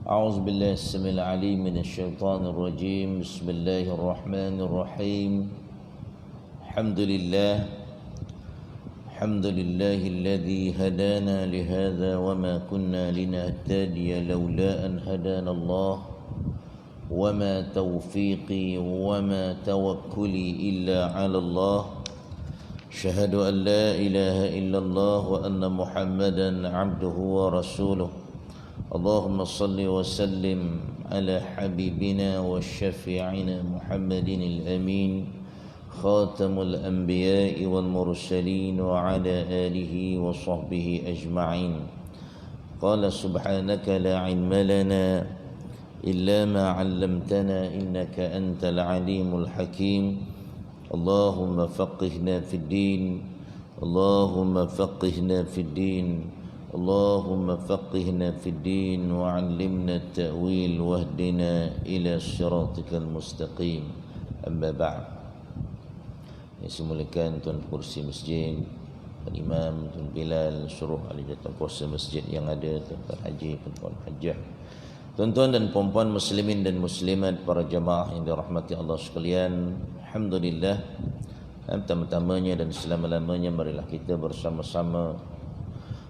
أعوذ بالله السميع العليم من الشيطان الرجيم. بسم الله الرحمن الرحيم. الحمد لله الذي هدانا لهذا وما كنا لنهتدي لولا أن هدانا الله وما توفيقي وما توكلي إلا على الله. أشهد أن لا إله إلا الله وأن محمدا عبده ورسوله. اللهم صل وسلم على حبيبنا وشفيعنا محمد الأمين خاتم الأنبياء والمرسلين وعلى آله وصحبه أجمعين. قال سبحانك لا علم لنا إلا ما علمتنا إنك أنت العليم الحكيم. اللهم فقهنا في الدين، اللهم فقهنا في الدين، اللهم فقهنا في الدين وعلمنا التأويل واهدنا إلى صراطك المستقيم. أما بعد. Yang saya muliakan Tuan Kursi Masjid, Tuan Imam, Tuan Bilal, seluruh ahli jatuh kuasa masjid yang ada, Tuan Haji, Tuan Hajjah, tuan-tuan dan puan-puan muslimin dan muslimat, para jemaah yang dirahmati Allah sekalian. Alhamdulillah, pertama-tamanya dan selama-lamanya marilah kita bersama-sama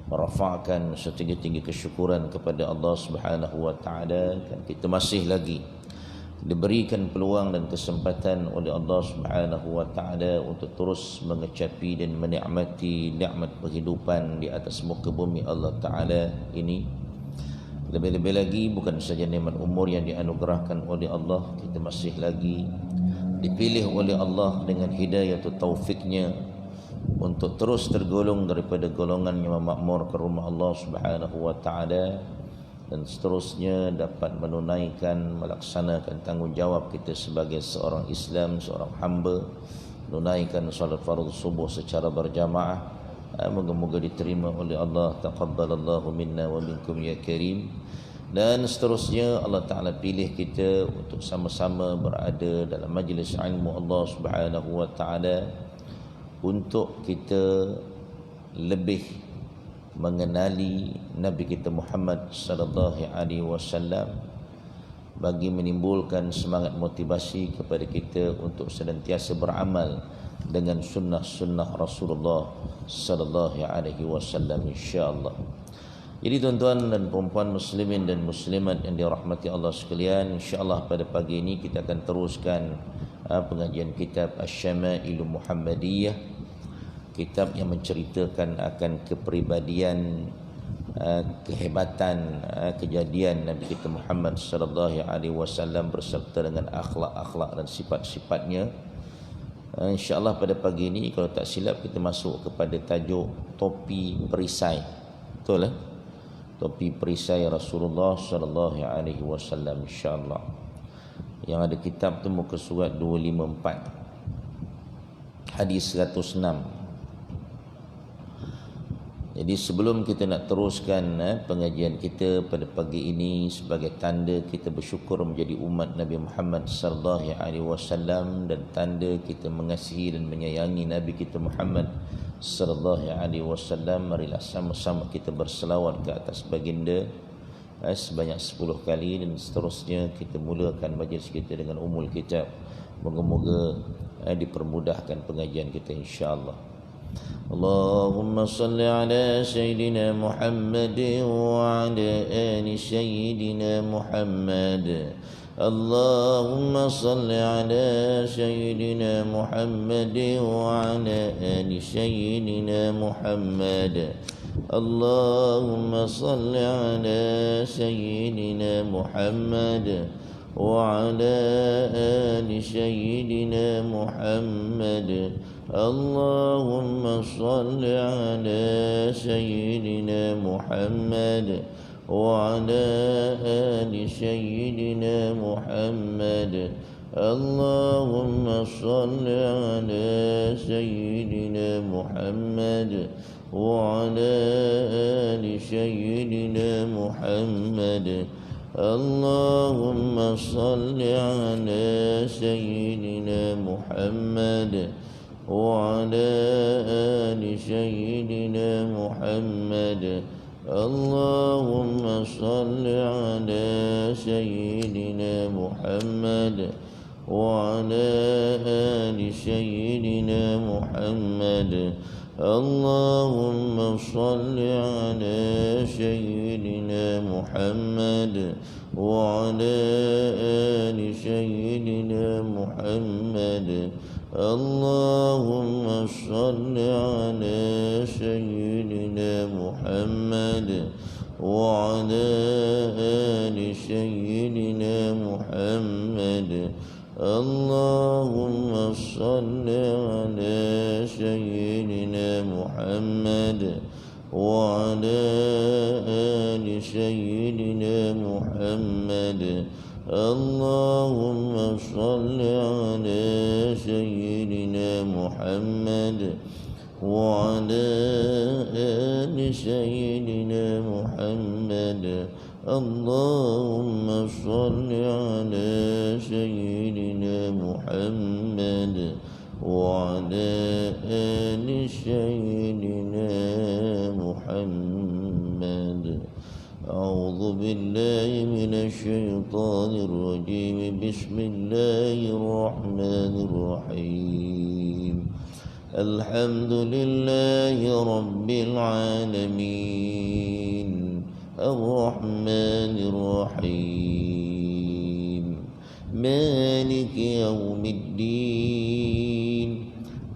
merafakkan setinggi-tinggi kesyukuran kepada Allah Subhanahu wa taala. Dan kita masih lagi diberikan peluang dan kesempatan oleh Allah Subhanahu wa taala untuk terus mengecapi dan menikmati nikmat kehidupan di atas muka bumi Allah taala ini. Lebih-lebih lagi bukan saja nikmat umur yang dianugerahkan oleh Allah, kita masih lagi dipilih oleh Allah dengan hidayah atau taufiknya untuk terus tergolong daripada golongan yang memakmur ke rumah Allah Subhanahu wa taala, dan seterusnya dapat menunaikan, melaksanakan tanggungjawab kita sebagai seorang Islam, seorang hamba, menunaikan salat fardu subuh secara berjamaah. Moga-moga diterima oleh Allah. Taqabbalallahu minna wa minkum ya karim. Dan seterusnya Allah Ta'ala pilih kita untuk sama-sama berada dalam majlis ilmu Allah Subhanahu wa ta'ala, untuk kita lebih mengenali Nabi kita Muhammad sallallahu alaihi wasallam, bagi menimbulkan semangat motivasi kepada kita untuk senantiasa beramal dengan sunnah-sunnah Rasulullah sallallahu alaihi wasallam, insya-Allah. Jadi tuan-tuan dan puan-puan muslimin dan muslimat yang dirahmati Allah sekalian, insya-Allah pada pagi ini kita akan teruskan pengajian kitab Asy-Syama'il Muhammadiyah, kitab yang menceritakan akan kepribadian, kehebatan, kejadian Nabi kita Muhammad sallallahu alaihi wasallam beserta dengan akhlak-akhlak dan sifat-sifatnya. Insya-Allah pada pagi ini kalau tak silap kita masuk kepada tajuk topi perisai. Betul lah? Topi perisai Rasulullah sallallahu alaihi wasallam, insya-Allah. Yang ada kitab tu muka surat 254 hadis 106. Jadi sebelum kita nak teruskan pengajian kita pada pagi ini, sebagai tanda kita bersyukur menjadi umat Nabi Muhammad sallallahu alaihi wasallam dan tanda kita mengasihi dan menyayangi Nabi kita Muhammad sallallahu alaihi wasallam, marilah sama-sama kita berselawat ke atas baginda sebanyak 10 kali, dan seterusnya kita mulakan majlis kita dengan umul kitab. Moga-moga dipermudahkan pengajian kita, insya-Allah. Allahumma salli ala Sayyidina Muhammad wa ala ali Sayyidina Muhammad. Allahumma salli ala Sayyidina Muhammad wa ala ali Sayyidina Muhammad. Allahumma salli ala Sayyidina Muhammad wa ala ali Sayyidina Muhammad. Allahumma salli ala Sayyidina Muhammad wa ala ali Sayyidina Muhammad. Allahumma salli ala Sayyidina Muhammad wa ala ali Sayyidina Muhammad. Allahumma salli ala Sayyidina Muhammad وعلى آل سيدنا محمد اللهم صل على سيدنا محمد وعلى آل سيدنا محمد. اللهم صل على سيدنا محمد وعلى آل سيدنا محمد. اللهم صل على سيدنا محمد وعلى آل سيدنا محمد. اللهم صل على سيدنا محمد وعلى آل سيدنا محمد. اللهم صل على سيدنا محمد وعلى آل سيدنا محمد. اللهم صل على سيدنا محمد وعلى آل سيدنا محمد. أعوذ بالله من الشيطان الرجيم. بسم الله الرحمن الرحيم. الحمد لله رب العالمين الرحمن الرحيم مالك يوم الدين.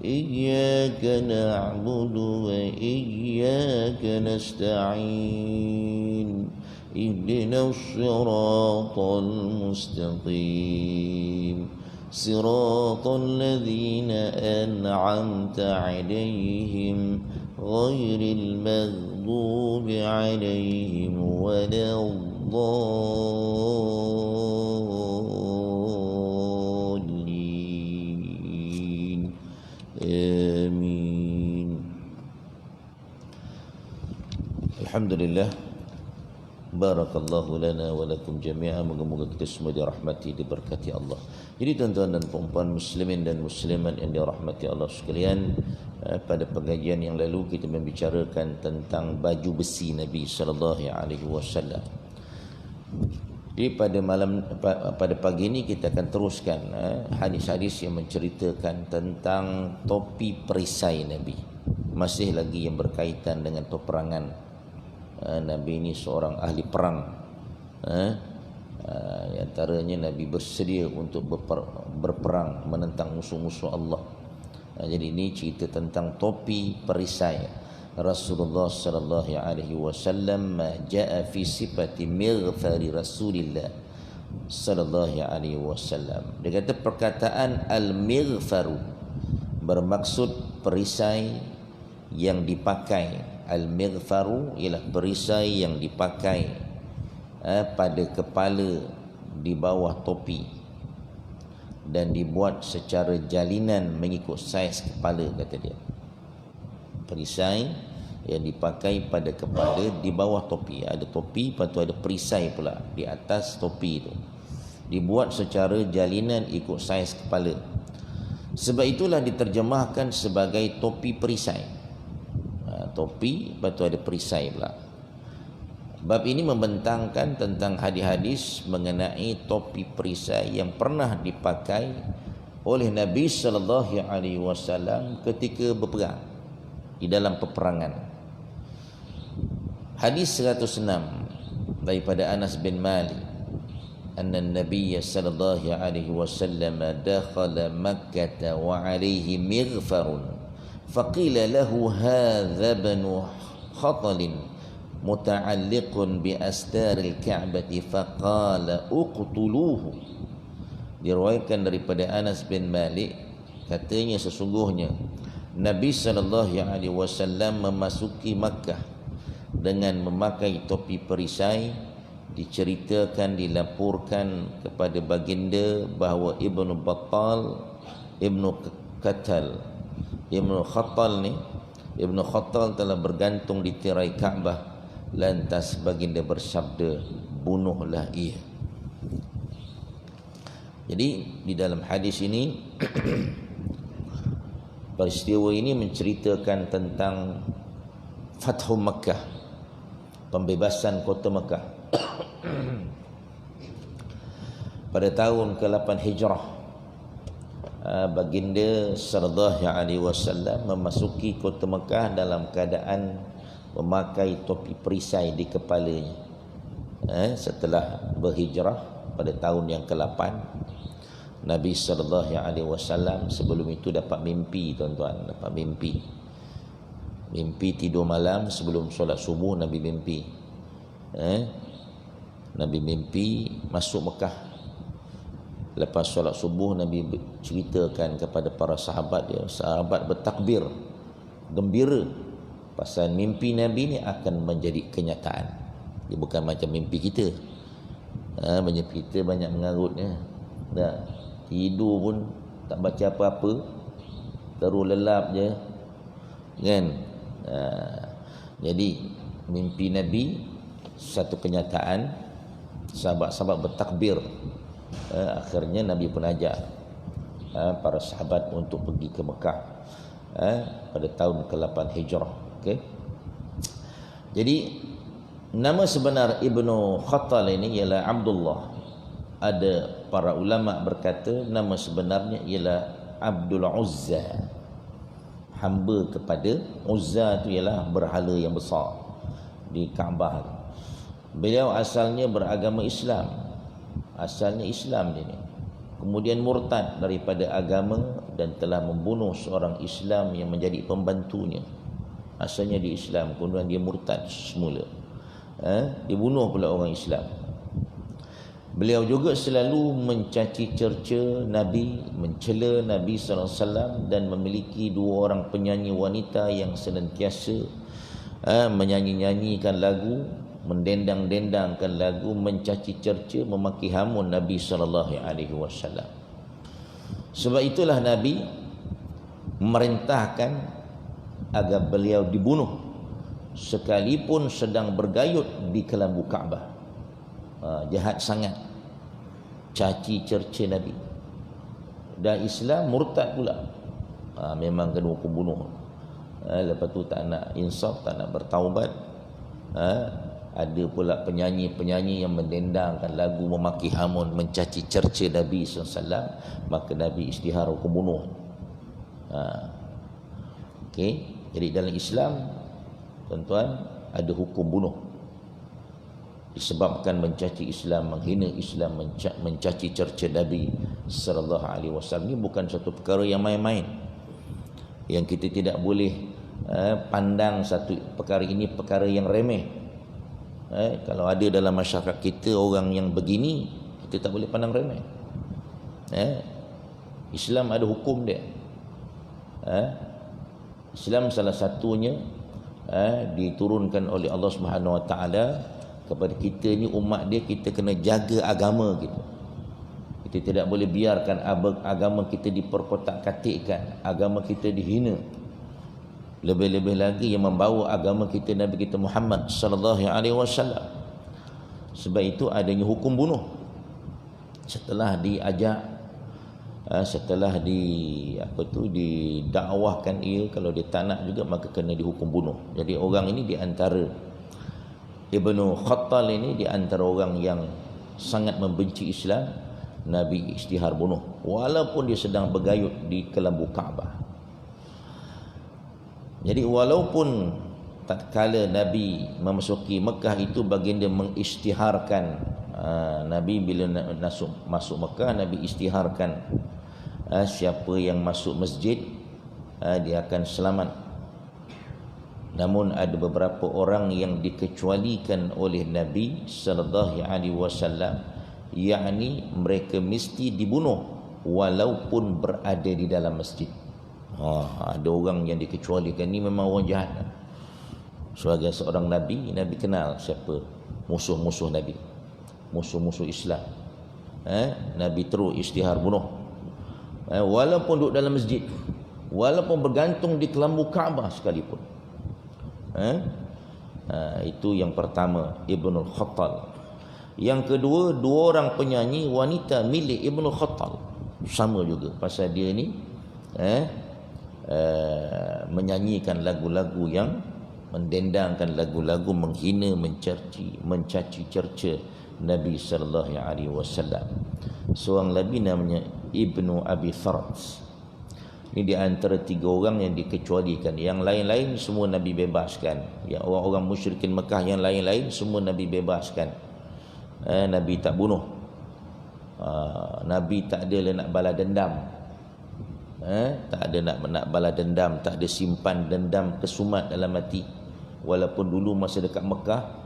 إياك نعبد وإياك نستعين. اهدنا الصراط المستقيم صراط الذين أنعمت عليهم غير المغضوب عليهم ولا الضالين. آمين. الحمد لله. Barakallahu lana wa lakum jami'an. Moga-moga kita semua dirahmati, diberkati Allah. Jadi tuan-tuan dan puan-puan muslimin dan muslimat yang dirahmati Allah sekalian, pada pengajian yang lalu kita membicarakan tentang baju besi Nabi sallallahu alaihi wasallam. Jadi pada pagi ini kita akan teruskan hadis-hadis yang menceritakan tentang topi perisai Nabi. Masih lagi yang berkaitan dengan peperangan. Nabi ini seorang ahli perang. Antaranya Nabi bersedia untuk berperang menentang musuh-musuh Allah. Jadi ini cerita tentang topi perisai Rasulullah sallallahu alaihi wasallam. Jaa fi sifati mighfari Rasulillah sallallahu alaihi wasallam. Dia kata perkataan al-mighfaru bermaksud perisai yang dipakai. Al-mighfaru ialah perisai yang dipakai pada kepala di bawah topi dan dibuat secara jalinan mengikut saiz kepala, kata dia. Perisai yang dipakai pada kepala di bawah topi. Ada topi, lepas tu ada perisai pula di atas topi itu. Dibuat secara jalinan ikut saiz kepala. Sebab itulah diterjemahkan sebagai topi perisai. Topi, lepas tu ada perisai pula. Bab ini membentangkan tentang hadis-hadis mengenai topi perisai yang pernah dipakai oleh Nabi sallallahu alaihi wasallam ketika berperang, di dalam peperangan. Hadis 106 daripada Anas bin Malik, anna Nabiy sallallahu alaihi wasallam dakhala Makkah wa alaihi mighfarun. فقيل له هذا بن خطل متعلق بأستار الكعبة فقال اقتلوه. Diriwayatkan daripada Anas bin Malik, katanya sesungguhnya Nabi sallallahu alaihi wasallam memasuki Makkah dengan memakai topi perisai. Diceritakan, dilaporkan kepada baginda bahawa Ibnu Battal, Ibnu Khattal telah bergantung di tirai Kaabah. Lantas baginda bersabda, bunuhlah ia. Jadi di dalam hadis ini peristiwa ini menceritakan tentang Fathu Makkah, pembebasan kota Mekah. Pada tahun ke-8 Hijrah, baginda sallallahu alaihi wasallam memasuki kota Mekah dalam keadaan memakai topi perisai di kepalanya. Setelah berhijrah pada tahun yang ke-8, Nabi sallallahu alaihi wasallam sebelum itu dapat mimpi, tuan-tuan, dapat mimpi. Mimpi tidur malam sebelum solat subuh Nabi mimpi. Nabi mimpi masuk Mekah. Lepas solat subuh Nabi ceritakan kepada para sahabat dia. Sahabat bertakbir, gembira pasal mimpi Nabi ni akan menjadi kenyataan. Dia bukan macam mimpi kita. Banyak kita banyak mengarutnya. Dah tidur pun tak baca apa-apa, terus lelap je, kan? Jadi mimpi Nabi satu kenyataan. Sahabat-sahabat bertakbir. Akhirnya Nabi pun ajak para sahabat untuk pergi ke Mekah pada tahun ke-8 Hijrah. Okay? Jadi nama sebenar Ibnu Khattal ini ialah Abdullah. Ada para ulama berkata nama sebenarnya ialah Abdul Uzza. Hamba kepada Uzza itu ialah berhala yang besar di Kaabah. Beliau asalnya beragama Islam. Asalnya Islam dia ni. Kemudian murtad daripada agama dan telah membunuh seorang Islam yang menjadi pembantunya. Asalnya di Islam, kemudian dia murtad semula. Dibunuh pula orang Islam. Beliau juga selalu mencaci cerca Nabi, mencela Nabi SAW dan memiliki 2 orang penyanyi wanita yang senantiasa menyanyi-nyanyikan lagu, mendendang-dendangkan lagu, mencaci cerca, memaki hamun Nabi SAW. Sebab itulah Nabi memerintahkan agar beliau dibunuh sekalipun sedang bergayut di kelambu Kaabah. Jahat sangat caci cerca Nabi. Dah Islam murtad pula. Memang kena hukum bunuh. Lepas tu tak nak insaf, tak nak bertaubat. Ada pula penyanyi-penyanyi yang mendendangkan lagu, memaki hamun, mencaci cerca Nabi SAW, maka Nabi isytihar hukum bunuh. Okey, jadi dalam Islam, tuan-tuan, ada hukum bunuh disebabkan mencaci Islam, menghina Islam, mencaci cerca Nabi sallallahu alaihi wasallam. Ini bukan satu perkara yang main-main, yang kita tidak boleh pandang satu perkara ini perkara yang remeh. Kalau ada dalam masyarakat kita orang yang begini, kita tak boleh pandang remeh. Islam ada hukum dia. Islam salah satunya diturunkan oleh Allah Subhanahu Wa Taala kepada kita ni, umat dia, kita kena jaga agama kita. Kita tidak boleh biarkan agama kita diperkotak-katikkan, agama kita dihina. Lebih-lebih lagi yang membawa agama kita Nabi kita Muhammad sallallahu alaihi wasallam. Sebab itu adanya hukum bunuh. Setelah diajak, setelah didakwahkan ia, kalau dia tak nak juga maka kena dihukum bunuh. Jadi orang ini di antara Ibnu Khattal ini di antara orang yang sangat membenci Islam. Nabi isytihar bunuh walaupun dia sedang bergayut di kelambu Kaabah. Jadi walaupun tatkala Nabi memasuki Mekah itu baginda mengisytiharkan, Nabi bila masuk Mekah, Nabi isytiharkan siapa yang masuk masjid dia akan selamat. Namun ada beberapa orang yang dikecualikan oleh Nabi sallallahu alaihi wasallam, yakni mereka mesti dibunuh walaupun berada di dalam masjid. Ada orang yang dikecualikan, ni memang orang jahat. Sebagai seorang Nabi, Nabi kenal siapa musuh-musuh Nabi, musuh-musuh Islam. Nabi terus isytihar bunuh, walaupun duduk dalam masjid, walaupun bergantung di kelambu Kaabah sekalipun. Itu yang pertama, Ibnu Khattal. Yang kedua, 2 orang penyanyi wanita milik Ibnu Khattal, sama juga pasal dia ni menyanyikan lagu-lagu yang mendendangkan lagu-lagu menghina, mencaci cerca Nabi sallallahu alaihi wasallam. Seorang lagi namanya Ibnu Abi Fard. Ini di antara 3 orang yang dikecualikan. Yang lain-lain semua Nabi bebaskan. Ya, orang-orang musyrikin Mekah yang lain-lain semua Nabi bebaskan. Nabi tak bunuh. Nabi tak ada nak balas dendam. Tak ada nak balas dendam, tak ada simpan dendam kesumat dalam hati. Walaupun dulu masa dekat Mekah,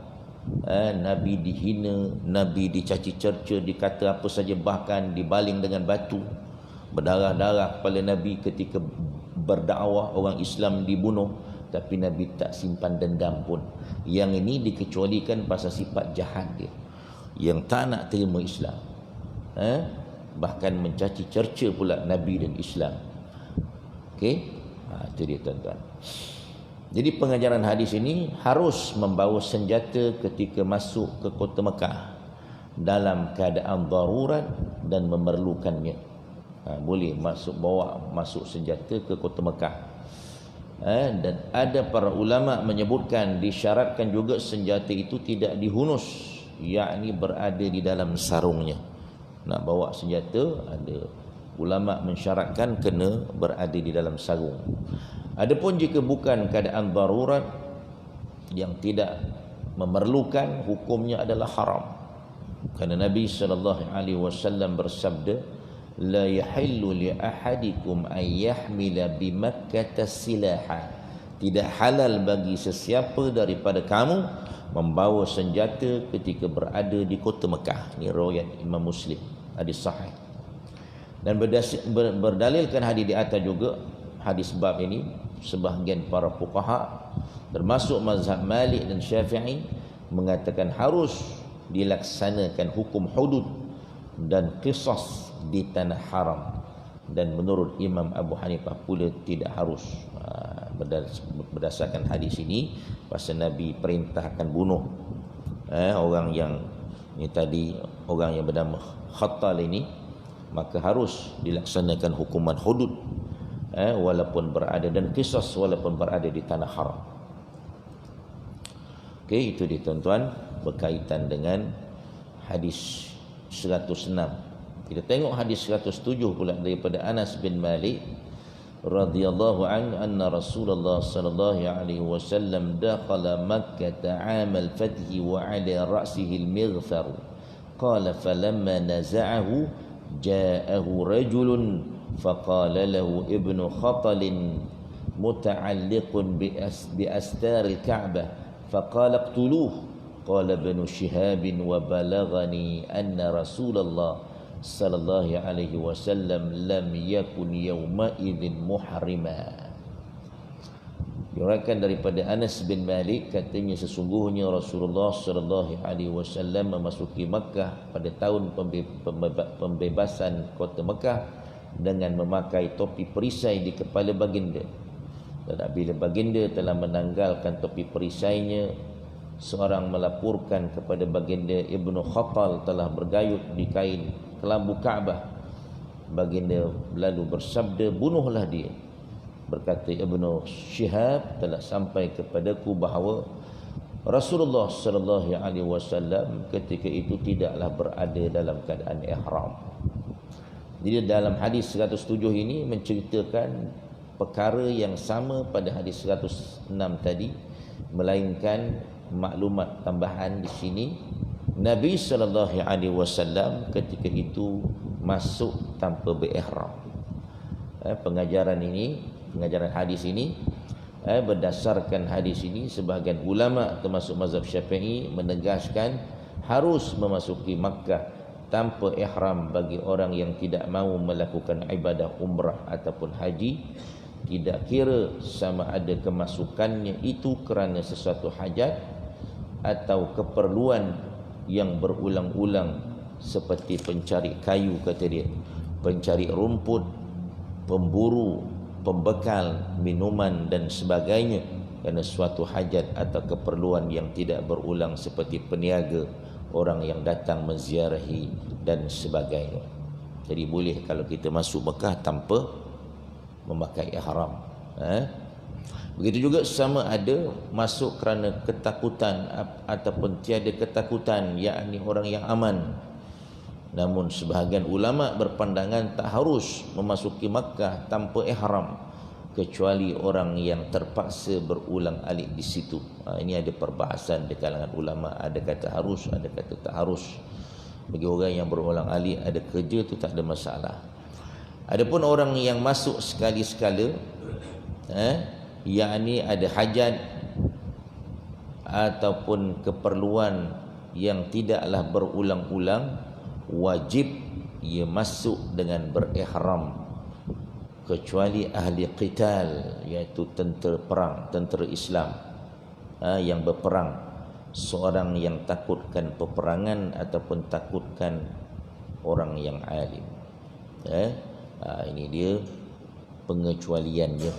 Nabi dihina, Nabi dicaci cerca, dikata apa saja, bahkan dibaling dengan batu, berdarah-darah kepala Nabi ketika berdakwah, orang Islam dibunuh, tapi Nabi tak simpan dendam pun. Yang ini dikecualikan pasal sifat jahat dia, yang tak nak terima Islam, bahkan mencaci cerca pula Nabi dan Islam. Okey, itu dia tuan-tuan. Jadi pengajaran hadis ini harus membawa senjata ketika masuk ke kota Mekah dalam keadaan darurat dan memerlukannya. Boleh masuk senjata ke kota Mekah. Dan ada para ulama menyebutkan disyaratkan juga senjata itu tidak dihunus, yakni berada di dalam sarungnya. Nak bawa senjata, ada ulama mensyaratkan kena berada di dalam sarung. Adapun jika bukan keadaan darurat yang tidak memerlukan, hukumnya adalah haram. Kerana Nabi sallallahu alaihi wasallam bersabda, la yahillu li ahadikum an yahmila bi Makkah silaha. Tidak halal bagi sesiapa daripada kamu membawa senjata ketika berada di kota Mekah. Ini riwayat Imam Muslim, hadis sahih. Dan berdalilkan hadis di atas juga, hadis bab ini sebahagian para fuqaha termasuk mazhab Malik dan Syafi'i mengatakan harus dilaksanakan hukum hudud dan qisas di tanah haram, dan menurut Imam Abu Hanifah pula tidak harus. Berdasarkan hadis ini, pasal Nabi perintahkan bunuh orang yang ini tadi, orang yang bernama Khattal ini, maka harus dilaksanakan hukuman hudud walaupun berada, dan qisas walaupun berada di tanah haram. Okey, itu dia tuan-tuan berkaitan dengan hadis 106. Kita tengok hadis 107 pula daripada Anas bin Malik radhiyallahu anhu anna Rasulullah sallallahu alaihi wasallam dakhala Makkah 'am al-fath wa 'ala ra'sihi al-mighfar qala falamma naza'ahu ja'ahu rajulun faqala lahu ibnu Khatal muta'alliqun bi astar al-Ka'bah faqala iqtuluhu qala ibnu Shihab wa balaghani anna Rasulullah sallallahu alaihi wasallam lam yakun yawma idzin muhrima. Diriwayatkan daripada Anas bin Malik, katanya sesungguhnya Rasulullah sallallahu alaihi wasallam memasuki Makkah pada tahun pembebasan kota Makkah dengan memakai topi perisai di kepala baginda. Dan apabila baginda telah menanggalkan topi perisainya, seorang melaporkan kepada baginda Ibnu Khatal telah bergayut di kain kelambu Ka'bah. Baginda lalu bersabda, bunuhlah dia. Berkata Ibnu Shihab, telah sampai kepadaku bahawa Rasulullah sallallahu alaihi wasallam ketika itu tidaklah berada dalam keadaan ihram. Jadi dalam hadis 107 ini menceritakan perkara yang sama pada hadis 106 tadi, melainkan maklumat tambahan di sini. Nabi sallallahu alaihi wasallam ketika itu masuk tanpa berihram. Pengajaran hadis ini berdasarkan hadis ini, sebahagian ulama termasuk mazhab Syafi'i menegaskan harus memasuki Makkah tanpa ihram bagi orang yang tidak mahu melakukan ibadah umrah ataupun haji, tidak kira sama ada kemasukannya itu kerana sesuatu hajat atau keperluan yang berulang-ulang seperti pencari kayu, kata dia, pencari rumput, pemburu, pembekal, minuman dan sebagainya, kerana suatu hajat atau keperluan yang tidak berulang seperti peniaga, orang yang datang menziarahi dan sebagainya. Jadi boleh kalau kita masuk Mekah tanpa memakai ihram. Begitu juga sama ada masuk kerana ketakutan ataupun tiada ketakutan, yakni orang yang aman. Namun sebahagian ulama berpandangan tak harus memasuki Makkah tanpa ihram kecuali orang yang terpaksa berulang alik di situ. Ini ada perbahasan di kalangan ulama, ada kata harus, ada kata tak harus. Bagi orang yang berulang alik ada kerja tu tak ada masalah. Adapun orang yang masuk sekali-sekala, yakni ada hajat ataupun keperluan yang tidaklah berulang-ulang, wajib ia masuk dengan berihram kecuali ahli qital, iaitu tentera perang, tentera Islam yang berperang. Seorang yang takutkan peperangan ataupun takutkan orang yang alim. Ini dia pengecualiannya.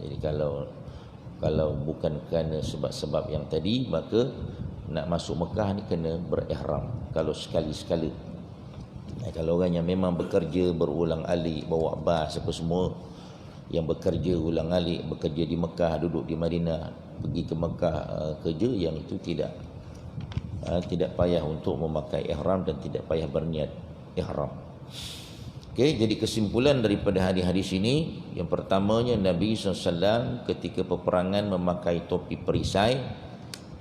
Jadi kalau bukan kerana sebab-sebab yang tadi, maka nak masuk Mekah ni kena berihram kalau sekali-sekala. Kalau orang yang memang bekerja berulang alik, bawa bas apa semua, yang bekerja ulang alik, bekerja di Mekah, duduk di Madinah, pergi ke Mekah kerja, yang itu tidak payah untuk memakai ihram dan tidak payah berniat ihram. Okey, jadi kesimpulan daripada hadis-hadis ini, yang pertamanya Nabi SAW ketika peperangan memakai topi perisai,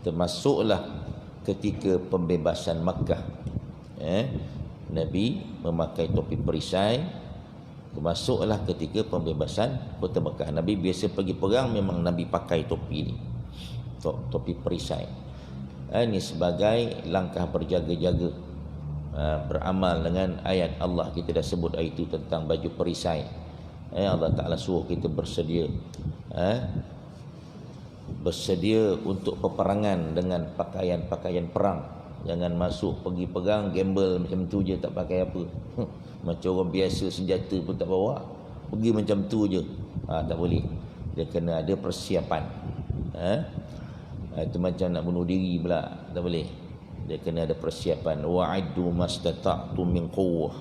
termasuklah ketika pembebasan Makkah. Nabi memakai topi perisai, termasuklah ketika pembebasan kota Makkah. Nabi biasa pergi perang memang Nabi pakai topi ni, topi perisai. Ini sebagai langkah berjaga-jaga, beramal dengan ayat Allah. Kita dah sebut ayat itu tentang baju perisai. Allah Ta'ala suruh kita bersedia untuk peperangan dengan pakaian-pakaian perang. Jangan masuk pergi perang gamble macam tu je, tak pakai apa. Macam orang biasa senjata pun tak bawa, pergi macam tu je. Tak boleh. Dia kena ada persiapan. Itu macam nak bunuh diri pula, tak boleh. Dia kena ada persiapan. Wa'iddu mastata'tum min quwwah,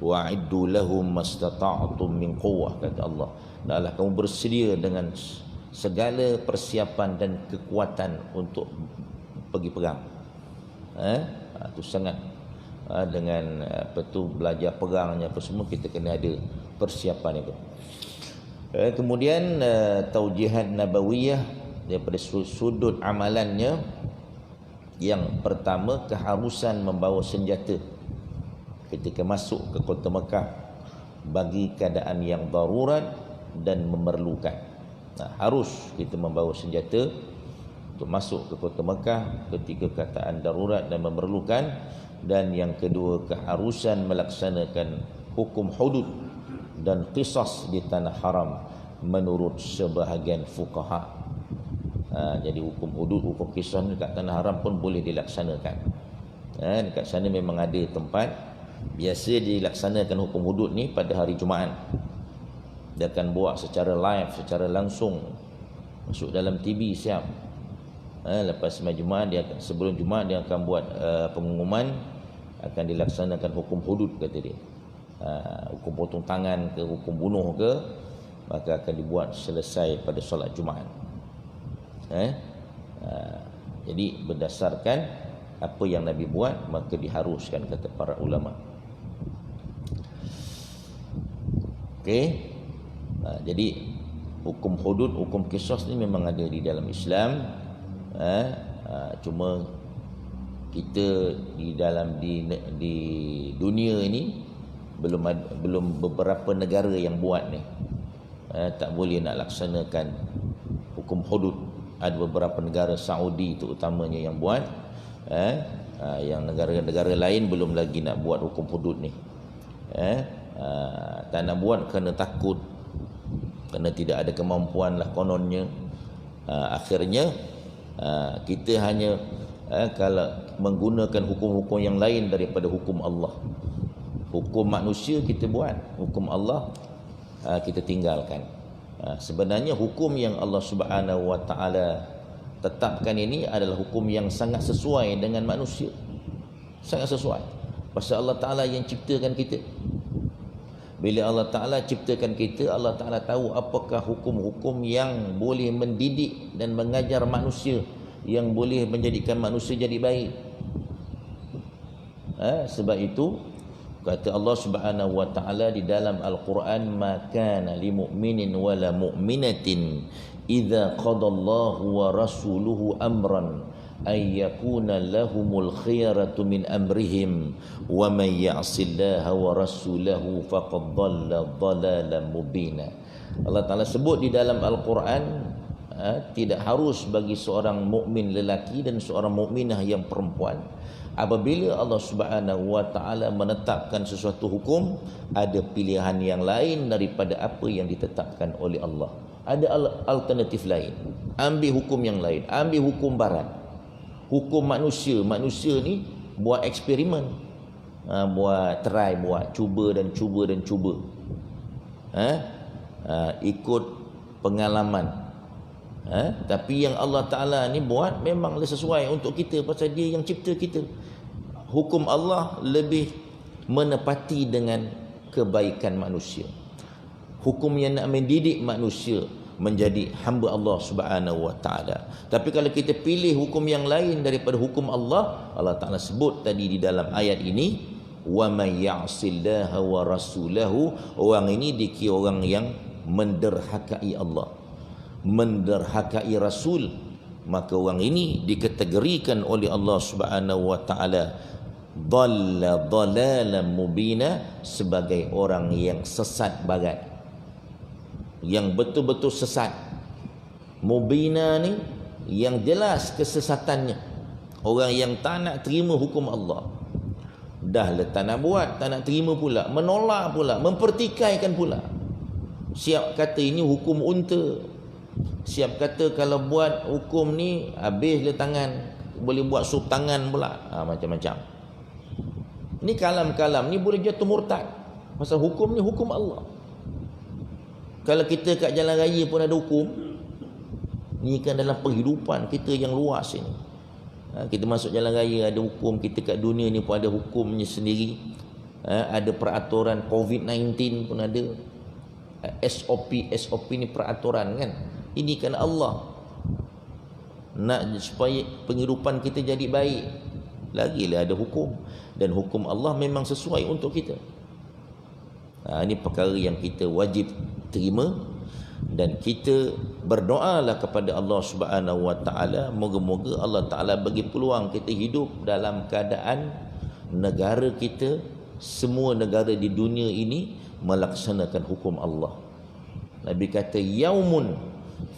wa'iddu lahum mastata'tum min quwwah, kata Allah. Hendaklah kamu bersedia dengan segala persiapan dan kekuatan untuk pergi perang. Itu sangat dengan belajar perangnya apa semua, kita kena ada persiapan itu. Kemudian taujihat nabawiyah daripada sudut amalannya, yang pertama keharusan membawa senjata ketika masuk ke kota Mekah bagi keadaan yang darurat dan memerlukan. Harus kita membawa senjata untuk masuk ke kota Mekah ketika keadaan darurat dan memerlukan. Dan yang kedua, keharusan melaksanakan hukum hudud dan qisas di tanah haram menurut sebahagian fuqaha. Jadi hukum hudud, hukum qisas ni kat tanah haram pun boleh dilaksanakan. Dekat sana memang ada tempat biasa dilaksanakan hukum hudud ni pada hari Jumaat. Dia akan buat secara live, secara langsung, masuk dalam TV siap. Lepas sembahyang Jumaat, sebelum Jumaat dia akan buat pengumuman akan dilaksanakan hukum hudud, kata dia. Hukum potong tangan ke, hukum bunuh ke, maka akan dibuat selesai pada solat Jumaat. Jadi berdasarkan apa yang Nabi buat, maka diharuskan, kata para ulama. Okey. Jadi hukum hudud, hukum qisas ni memang ada di dalam Islam. Cuma kita di dunia ini belum beberapa negara yang buat ni. Tak boleh nak laksanakan hukum hudud. Ada beberapa negara, Saudi itu utamanya, yang buat. Yang negara-negara lain belum lagi nak buat hukum hudud ni. Tak nak buat kerana takut, kerana tidak ada kemampuan lah kononnya. Akhirnya kita hanya kalau menggunakan hukum-hukum yang lain daripada hukum Allah. Hukum manusia kita buat, hukum Allah kita tinggalkan. Sebenarnya hukum yang Allah Subhanahu Wa Taala tetapkan ini adalah hukum yang sangat sesuai dengan manusia. Sangat sesuai. Pasal Allah Taala yang ciptakan kita. Bila Allah Ta'ala ciptakan kita, Allah Ta'ala tahu apakah hukum-hukum yang boleh mendidik dan mengajar manusia, yang boleh menjadikan manusia jadi baik. Sebab itu kata Allah Subhanahu wa Ta'ala di dalam Al-Quran, ma kana li mu'minin wala mu'minatin idza qadallahu wa rasuluhu amran ay yakuna lahumul khiyaratu min amrihim wa man ya'sillaha wa rasulahu faqad dhalla dhalalan mubina. Allah Ta'ala sebut di dalam Al-Quran, tidak harus bagi seorang mukmin lelaki dan seorang mukminah yang perempuan, apabila Allah Subhanahu wa Ta'ala menetapkan sesuatu hukum, ada pilihan yang lain daripada apa yang ditetapkan oleh Allah. Ada alternatif lain. Ambil hukum yang lain, ambil hukum barat, hukum manusia. Manusia ni buat eksperimen, buat try, buat cuba dan cuba dan cuba, ikut pengalaman. Tapi yang Allah Ta'ala ni buat memanglah sesuai untuk kita, pasal dia yang cipta kita. Hukum Allah lebih menepati dengan kebaikan manusia. Hukum yang nak mendidik manusia menjadi hamba Allah Subhanahu wa Ta'ala. Tapi kalau kita pilih hukum yang lain daripada hukum Allah, Allah Ta'ala sebut tadi di dalam ayat ini, wa may ya'sillaha wa rasulahu, orang ini dikira orang yang menderhakai Allah, menderhakai Rasul, maka orang ini dikategorikan oleh Allah Subhanahu wa Ta'ala dhalla dhalalan mubina, sebagai orang yang sesat barat, yang betul-betul sesat. Mubina ni yang jelas kesesatannya, orang yang tak nak terima hukum Allah. Dah lah tak nak buat, tak nak terima pula, menolak pula, mempertikaikan pula. Siap kata ini hukum unta, siap kata kalau buat hukum ni habislah tangan, boleh buat sup tangan pula, macam-macam. Ni kalam-kalam ni boleh jatuh murtad, pasal hukum ni hukum Allah. Kalau kita kat jalan raya pun ada hukum, ni kan dalam penghidupan kita yang luas ini. Kita masuk jalan raya ada hukum, kita kat dunia ni pun ada hukumnya sendiri. Ada peraturan COVID-19 pun ada. SOP ni peraturan kan. Ini kan Allah nak supaya penghidupan kita jadi baik, lagilah ada hukum. Dan hukum Allah memang sesuai untuk kita. Ini perkara yang kita wajib terima, dan kita berdoalah kepada Allah Subhanahu wa Ta'ala, moga-moga Allah Ta'ala bagi peluang kita hidup dalam keadaan negara kita, semua negara di dunia ini melaksanakan hukum Allah. Nabi kata, yaumun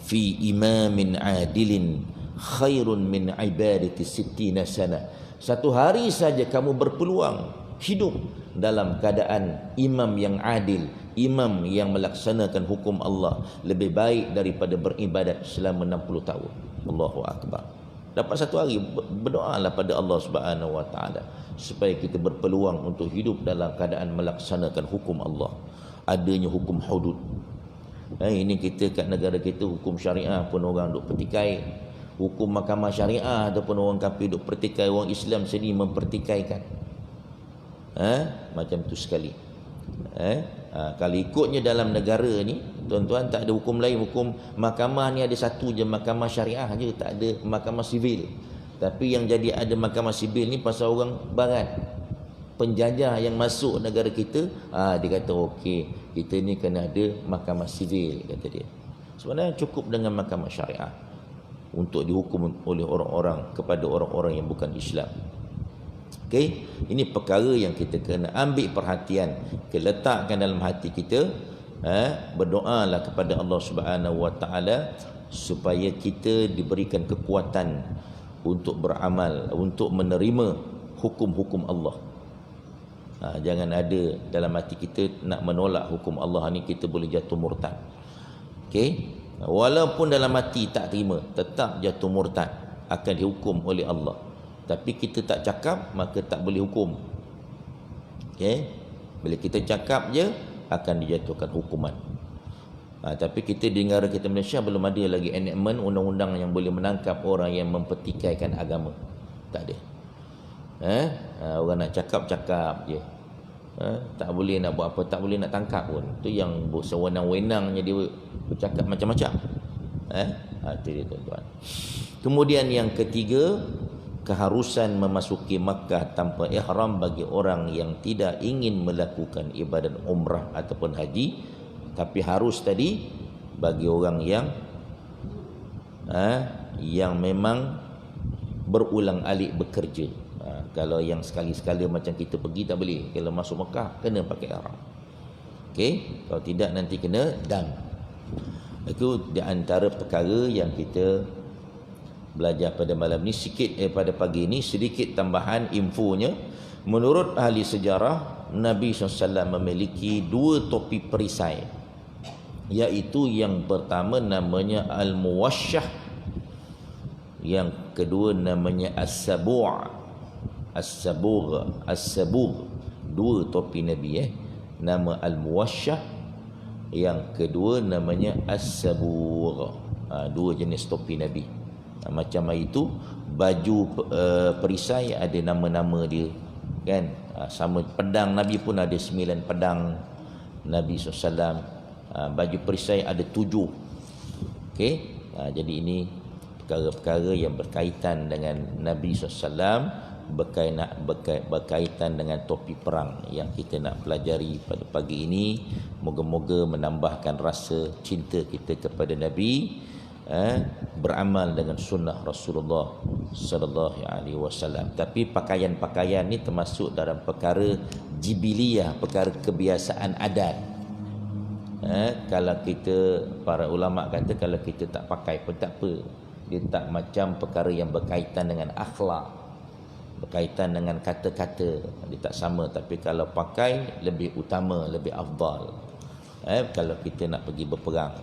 fi imamin adilin khairun min ibadati sittina sana. Satu hari saja kamu berpeluang hidup dalam keadaan imam yang adil, imam yang melaksanakan hukum Allah, lebih baik daripada beribadat selama 60 tahun. Allahu Akbar. Dapat satu hari, berdoalah pada Allah Subhanahu wa Ta'ala supaya kita berpeluang untuk hidup dalam keadaan melaksanakan hukum Allah. Adanya hukum hudud. Ini kita kat negara kita, hukum syariah pun orang duk pertikai, hukum mahkamah syariah ataupun orang kafir duk pertikai, orang Islam sendiri mempertikaikan. Macam tu sekali. Kalau ikutnya dalam negara ni, tuan-tuan, tak ada hukum lain. Hukum mahkamah ni ada satu je, mahkamah syariah je, tak ada mahkamah sivil. Tapi yang jadi ada mahkamah sivil ni pasal orang barat, penjajah yang masuk negara kita, dia kata okey, kita ni kena ada mahkamah sivil, kata dia. Sebenarnya cukup dengan mahkamah syariah untuk dihukum oleh orang-orang kepada orang-orang yang bukan Islam. Okey, ini perkara yang kita kena ambil perhatian, kita letakkan dalam hati kita. Berdoalah kepada Allah Subhanahu wa Ta'ala supaya kita diberikan kekuatan untuk beramal, untuk menerima hukum-hukum Allah. Jangan ada dalam hati kita nak menolak hukum Allah ni, kita boleh jatuh murtad. Okey, walaupun dalam hati tak terima, tetap jatuh murtad, akan dihukum oleh Allah. Tapi kita tak cakap, maka tak boleh hukum. Okey, bila kita cakap je akan dijatuhkan hukuman. Tapi kita di negara kita Malaysia belum ada lagi enactment undang-undang yang boleh menangkap orang yang mempertikaikan agama. Tak ada. Orang nak cakap je. Tak boleh nak buat apa, tak boleh nak tangkap pun. Itu yang sewenang-wenangnya dia bercakap macam-macam. Itu dia tuan-tuan. Kemudian yang ketiga, keharusan memasuki Makkah tanpa ihram bagi orang yang tidak ingin melakukan ibadat umrah ataupun haji, tapi harus tadi bagi orang yang memang berulang alik bekerja. Kalau yang sekali-sekala macam kita pergi tak boleh. Kalau masuk Mekah kena pakai ihram. Okey, kalau tidak nanti kena dam. Itu di antara perkara yang kita belajar pada malam ni sikit pada pagi ni. Sedikit tambahan infonya. Menurut ahli sejarah, Nabi SAW memiliki 2 topi perisai, iaitu yang pertama namanya Al-Muwashshah, yang kedua namanya As-Sabu'. As-Sabugh, 2 topi Nabi nama Al-Muwashshah, yang kedua namanya As-Sabugh. 2 jenis topi Nabi. Macam itu baju perisai ada nama-nama dia, kan? Sama pedang Nabi pun ada 9 pedang Nabi SAW. Baju perisai ada 7. Okey, jadi ini perkara-perkara yang berkaitan dengan Nabi SAW, berkaitan dengan topi perang yang kita nak pelajari pada pagi ini. Moga-moga menambahkan rasa cinta kita kepada Nabi, beramal dengan sunnah Rasulullah sallallahu alaihi wasallam. Tapi pakaian-pakaian ni termasuk dalam perkara jibiliyah, perkara kebiasaan adat. Kalau kita, para ulama kata, kalau kita tak pakai pun tak apa. Dia tak macam perkara yang berkaitan dengan akhlak, berkaitan dengan kata-kata, dia tak sama. Tapi kalau pakai lebih utama, lebih afdal. Kalau kita nak pergi berperang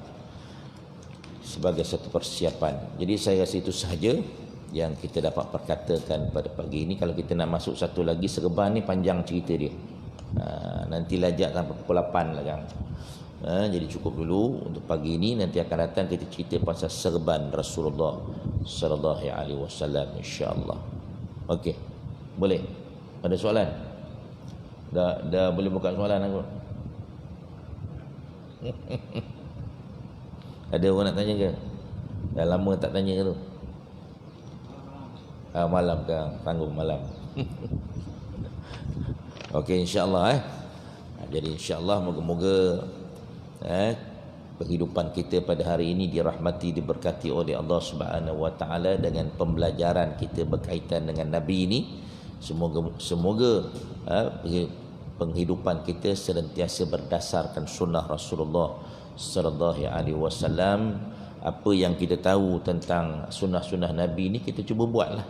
sebagai satu persiapan. Jadi saya rasa itu sahaja yang kita dapat perkatakan pada pagi ini. Kalau kita nak masuk satu lagi, serban ni panjang cerita dia. Nanti lajak sampai pukul 8 lah kan. Jadi cukup dulu untuk pagi ini. Nanti akan datang kita cerita pasal serban Rasulullah sallallahu alaihi wasallam, insya-Allah. Okey. Boleh? Ada soalan? Dah boleh buka soalan aku? Ada orang nak tanya ke? Dah lama tak tanya ke tu? Malam ke? Tanggung malam. Okey, insya-Allah Jadi insya-Allah moga-moga kehidupan kita pada hari ini dirahmati, diberkati oleh Allah Subhanahu Wa Taala dengan pembelajaran kita berkaitan dengan Nabi ini. Semoga penghidupan kita senantiasa berdasarkan sunnah Rasulullah sallallahu alaihi wasallam. Apa yang kita tahu tentang sunnah-sunnah Nabi ini kita cuba buatlah.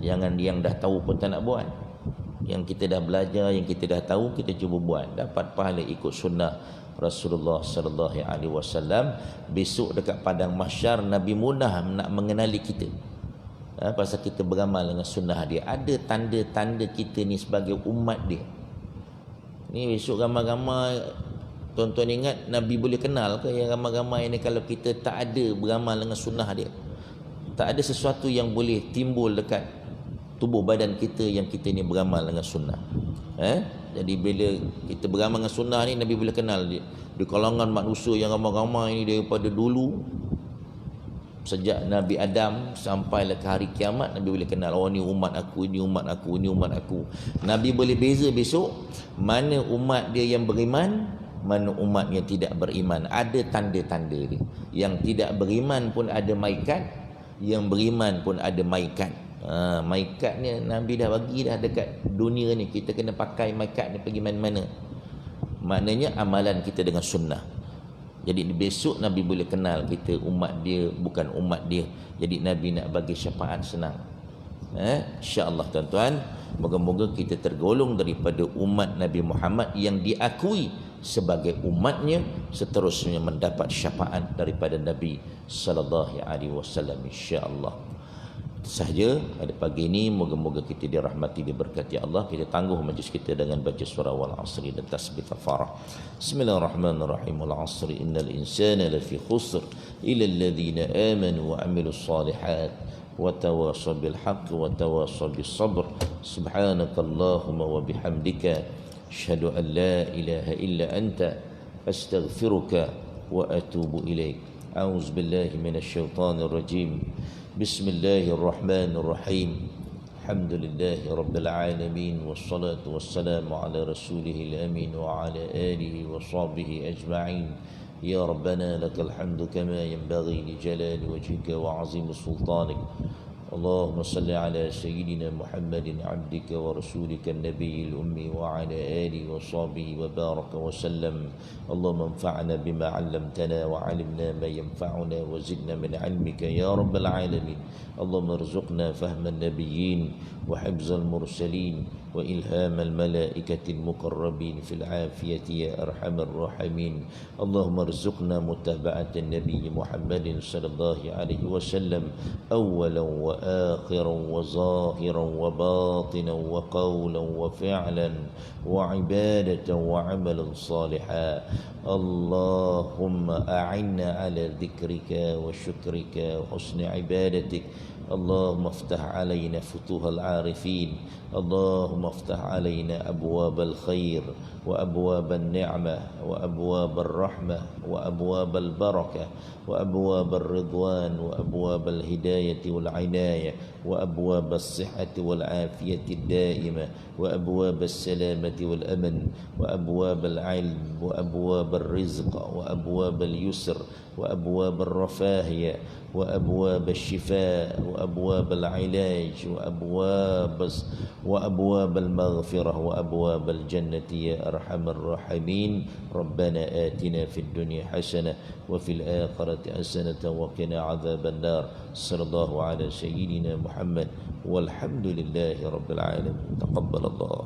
Jangan yang dah tahu pun tak nak buat. Yang kita dah belajar, yang kita dah tahu, kita cuba buat, dapat pahala ikut sunnah Rasulullah sallallahu alaihi wasallam. Besok dekat padang mahsyar Nabi mudah nak mengenali kita. Pasal kita beramal dengan sunnah dia. Ada tanda-tanda kita ni sebagai umat dia. Ni besok ramai-ramai, tuan-tuan ingat Nabi boleh kenal ke yang ramai-ramai ni kalau kita tak ada beramal dengan sunnah dia? Tak ada sesuatu yang boleh timbul dekat tubuh badan kita yang kita ni beramal dengan sunnah. Jadi bila kita beramal dengan sunnah ni, Nabi boleh kenal dia. Di kalangan manusia yang ramai-ramai ni daripada dulu, sejak Nabi Adam sampailah ke hari kiamat, Nabi boleh kenal, oh ni umat aku, ini umat aku, ini umat aku. Nabi boleh beza besok mana umat dia yang beriman, mana umat yang tidak beriman. Ada tanda-tanda dia. Yang tidak beriman pun ada maikat, yang beriman pun ada maikat. Maikat ni Nabi dah bagi dah dekat dunia ni. Kita kena pakai maikat ni pergi mana-mana. Maknanya amalan kita dengan sunnah. Jadi besok Nabi boleh kenal kita umat dia bukan umat dia. Jadi Nabi nak bagi syafaat senang. InsyaAllah tuan-tuan, moga-moga kita tergolong daripada umat Nabi Muhammad yang diakui sebagai umatnya, seterusnya mendapat syafaat daripada Nabi sallallahu alaihi wasallam, insya-Allah. Sahaja pada pagi ini, moga-moga kita dirahmati, diberkati Allah. Kita tangguh majlis kita dengan baca surah wal asri dan tasbih kafarah. Bismillahirrahmanirrahim. Wal asri innal insana lafi khusr illa alladhina amanu wa amilus salihat وتواصوا بالحق وتواصوا بالصبر. سبحانك اللهم وبحمدك أشهد أن لا إله إلا أنت أستغفرك وأتوب إليك. أعوذ بالله من الشيطان الرجيم. بسم الله الرحمن الرحيم. الحمد لله رب العالمين، والصلاة والسلام على رسوله الأمين وعلى آله وصحبه أجمعين. يا ربنا لك الحمد كما ينبغي لجلال وجهك وعظيم سلطانك. اللهم صل على سيدنا محمد عبدك ورسولك النبي الأمي وعلى آله وصحبه وبارك وسلم. اللهم انفعنا بما علمتنا وعلمنا ما ينفعنا وزدنا من علمك يا رب العالمين. اللهم ارزقنا فهم النبيين وحفظ المرسلين وإلهام الملائكة المقربين في العافية يا أرحم الراحمين. اللهم ارزقنا متابعة النبي محمد صلى الله عليه وسلم أولا وآخرا وظاهرا وباطنا وقولا وفعلا وعبادة وعملا صالحا. اللهم أعنا على ذكرك وشكرك وحسن عبادتك. اللهم افتح علينا فتوح العارفين. اللهم افتح علينا أبواب الخير وأبواب النعمة وأبواب الرحمة وأبواب البركة وأبواب الرضوان وأبواب الهداية والعناية وأبواب الصحة والعافية الدائمة وأبواب السلامة والأمن وأبواب العلم وأبواب الرزق وأبواب اليسر وأبواب الرفاهية وأبواب الشفاء وأبواب العلاج وأبواب المغفرة وأبواب الجنة يا أرحم الراحمين. ربنا آتنا في الدنيا حسنة وفي الآخرة حسنة وقنا عذاب النار. صلى الله على سيدنا محمد والحمد لله رب العالمين. تقبل الله.